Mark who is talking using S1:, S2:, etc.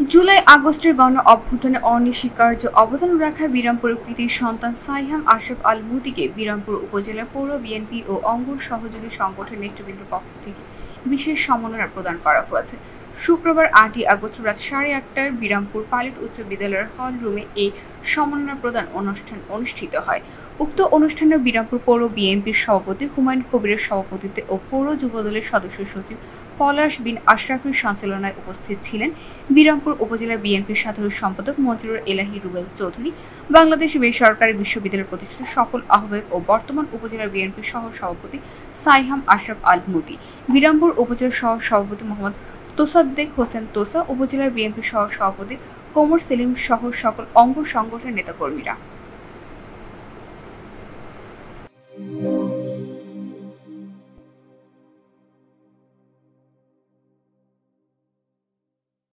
S1: জুলাই আগস্টের গণ অভ্যুত্থানে অনস্বীকার্য অবদান রাখা বিরামপুরের কৃতির সন্তান সাইহাম আশরাফ আল মুতিকে বিরামপুর উপজেলা পৌর বিএনপি ও অঙ্গ সহযোগী সংগঠন নেতৃবৃন্দের পক্ষ থেকে বিশেষ সম্মাননা প্রদান করা হয়েছে। শুক্রবার ৮ই আগস্ট রাত ৮:৩০টায় বিরামপুর পাইলট উচ্চ বিদ্যালয়ের হল রুমে এই সম্মাননা প্রদান অনুষ্ঠান অনুষ্ঠিত হয়। উক্ত অনুষ্ঠানে বিরামপুর পৌর বিএনপির সভাপতি হুমায়ুন কবিরের সভাপতিত্বে ও পৌর যুবদলের সদস্য সচিব পলাশ বিন আশরাফের সঞ্চালনায় উপস্থিত ছিলেন বিরামপুর উপজেলা বিএনপির সাধারণ সম্পাদক মঞ্জুরুল এলাহী রুবেল চৌধুরী, বাংলাদেশ বেসরকারি বিশ্ববিদ্যালয় প্রতিষ্ঠানের সফল আহ্বায়ক ও বর্তমান উপজেলা বিএনপির সহ সভাপতি সাইহাম আশরাফ আল মুতি, বিরামপুর উপজেলা সহ সভাপতি মোহাম্মদ তোসাদ্দেক হোসেন তোসা, উপজেলার বিএনপির সহ সভাপতি কোমর সেলিম সহ সকল অঙ্গ সংগঠনের নেতাকর্মীরা।